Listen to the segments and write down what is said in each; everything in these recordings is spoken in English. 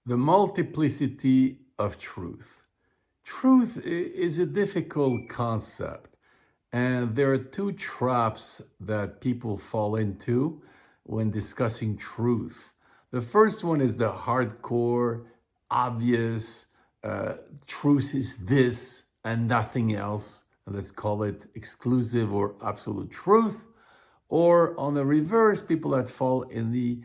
The multiplicity of truth. Truth is a difficult concept, and there are two traps that people fall into when discussing truth. The first one is the hardcore, obvious, truth is this and nothing else. And let's call it exclusive or absolute truth. Or on the reverse, people that fall in the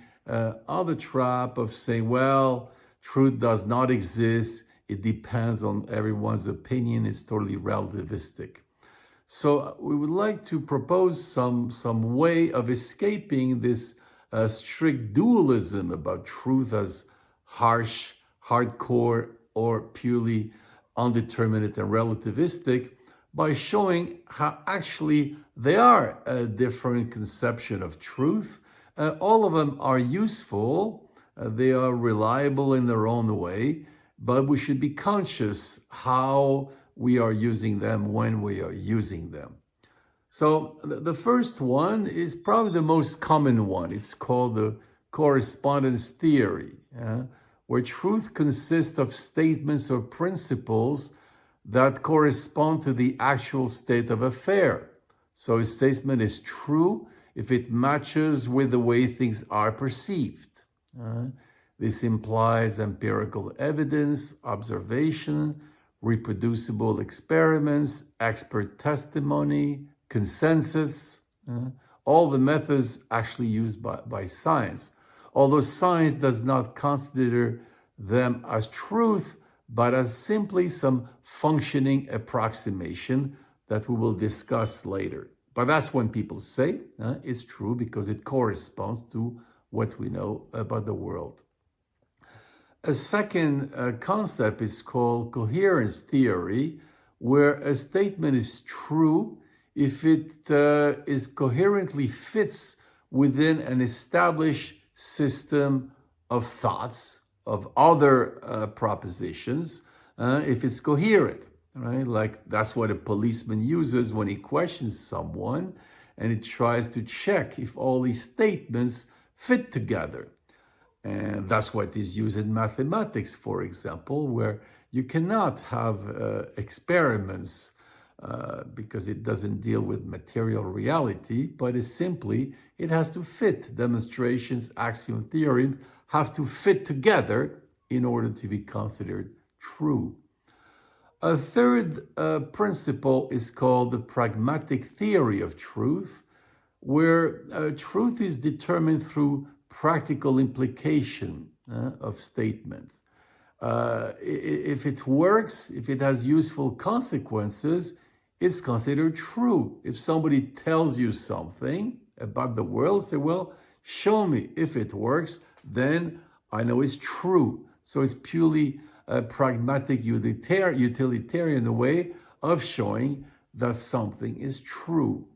other trap of saying, well, truth does not exist. It depends on everyone's opinion. It's totally relativistic. So we would like to propose some way of escaping this strict dualism about truth as harsh, hardcore, or purely undeterminate and relativistic by showing how actually they are a different conception of truth. All of them are useful. They are reliable in their own way, but we should be conscious how we are using them when we are using them. So the first one is probably the most common one. It's called the correspondence theory, where truth consists of statements or principles that correspond to the actual state of affair. So a statement is true if it matches with the way things are perceived. This implies empirical evidence, observation, reproducible experiments, expert testimony, consensus, all the methods actually used by science. Although science does not consider them as truth, but as simply some functioning approximation that we will discuss later. But that's when people say it's true because it corresponds to what we know about the world. A second concept is called coherence theory, where a statement is true if it is coherently fits within an established system of thoughts, of other propositions, if it's coherent, right? Like that's what a policeman uses when he questions someone, and it tries to check if all these statements fit together. And that's what is used in mathematics, for example, where you cannot have experiments because it doesn't deal with material reality, but it's simply, it has to fit. Demonstrations, axiom theorems have to fit together in order to be considered true. A third principle is called the pragmatic theory of truth, where truth is determined through practical implication of statements. If it works, if it has useful consequences, it's considered true. If somebody tells you something about the world, say, well, show me if it works, then I know it's true. So it's purely a pragmatic utilitarian way of showing that something is true.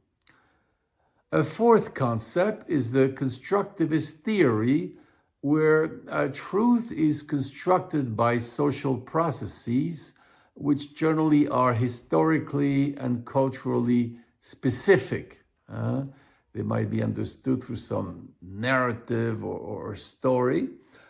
A fourth concept is the constructivist theory, where truth is constructed by social processes, which generally are historically and culturally specific. They might be understood through some narrative or story,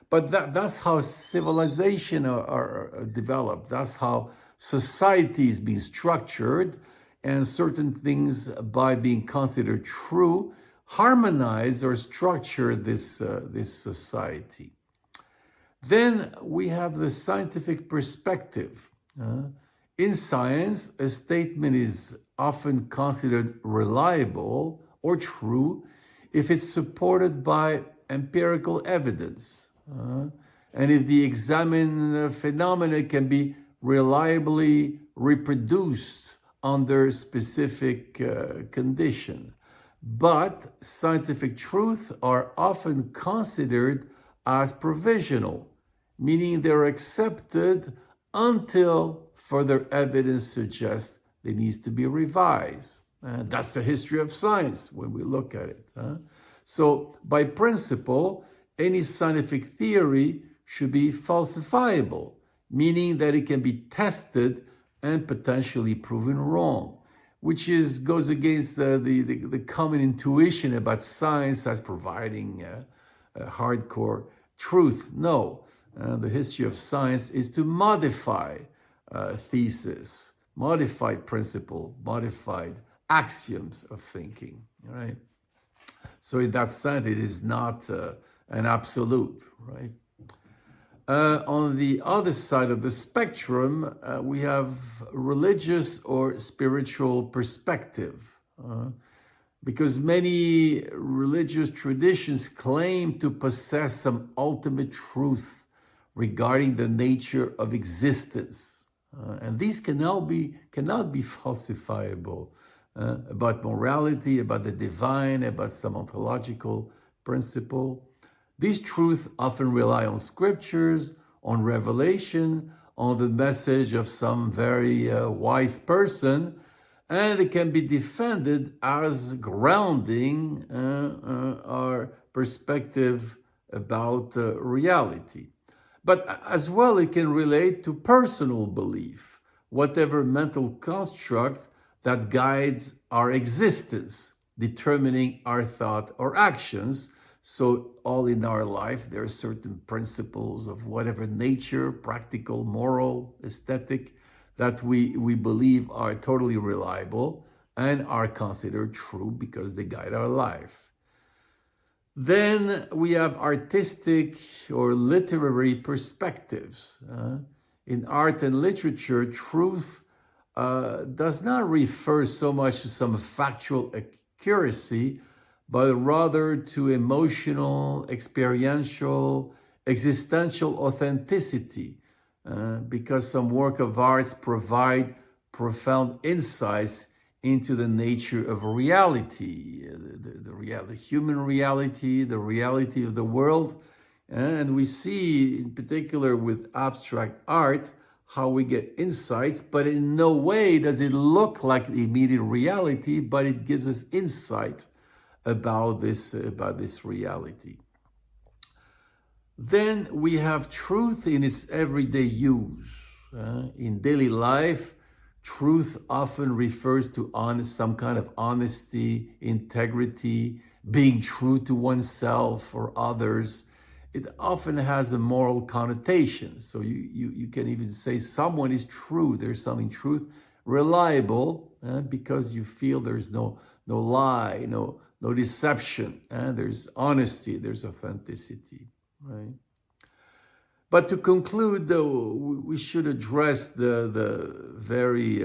but that's how civilization are developed. That's how society is being structured, and certain things, by being considered true, harmonize or structure this society. Then we have the scientific perspective. In science, a statement is often considered reliable or true if it's supported by empirical evidence, and if the examined phenomena can be reliably reproduced under specific condition. But scientific truths are often considered as provisional, meaning they're accepted until further evidence suggests they need to be revised. That's the history of science when we look at it. So by principle, any scientific theory should be falsifiable, meaning that it can be tested and potentially proven wrong, which goes against the common intuition about science as providing a hardcore truth. No, the history of science is to modify thesis, modified principle, modified axioms of thinking, right? So in that sense, it is not an absolute, right? On the other side of the spectrum, we have religious or spiritual perspective. Because many religious traditions claim to possess some ultimate truth regarding the nature of existence. And these cannot be falsifiable. About morality, about the divine, about some ontological principle. These truths often rely on scriptures, on revelation, on the message of some very wise person, and it can be defended as grounding our perspective about reality. But as well, it can relate to personal belief, whatever mental construct that guides our existence, determining our thought or actions. So all in our life, there are certain principles of whatever nature, practical, moral, aesthetic, that we believe are totally reliable and are considered true because they guide our life. Then we have artistic or literary perspectives. In art and literature, truth does not refer so much to some factual accuracy, but rather to emotional, experiential, existential authenticity, because some work of arts provide profound insights into the nature of reality, the human reality, the reality of the world. And we see, in particular with abstract art, how we get insights, but in no way does it look like the immediate reality, but it gives us insight about this reality. Then we have truth in its everyday use. In daily life, truth often refers to some kind of honesty, integrity, being true to oneself or others. It often has a moral connotation. So you can even say someone is true. There's something truth, reliable, because you feel there's no lie, no deception. There's honesty, there's authenticity, right? But to conclude, though, we should address the very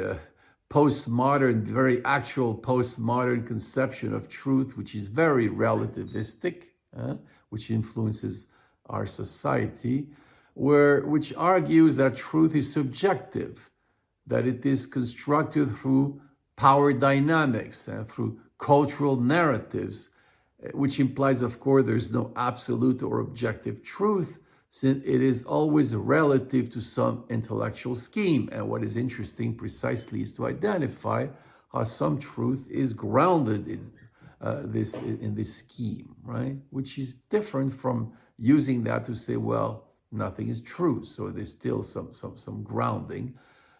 postmodern, very actual postmodern conception of truth, which is very relativistic, which influences our society, which argues that truth is subjective, that it is constructed through power dynamics, through cultural narratives, which implies, of course, there's no absolute or objective truth, since it is always relative to some intellectual scheme. And what is interesting precisely is to identify how some truth is grounded in this scheme, right? Which is different from using that to say, well, nothing is true. So there's still some grounding.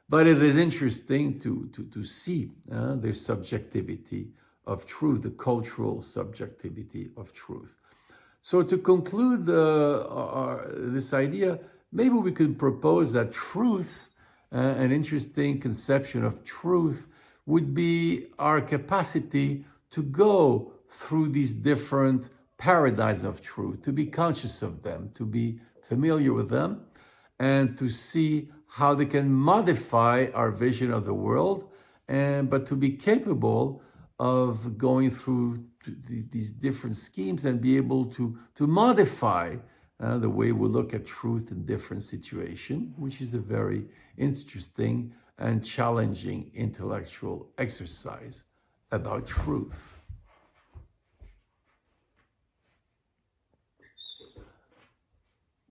But it is interesting to see their subjectivity of truth, the cultural subjectivity of truth. So to conclude this idea, maybe we could propose that truth, an interesting conception of truth, would be our capacity to go through these different paradigms of truth, to be conscious of them, to be familiar with them, and to see how they can modify our vision of the world, but to be capable of going through these different schemes and be able to modify the way we look at truth in different situations, which is a very interesting and challenging intellectual exercise about truth.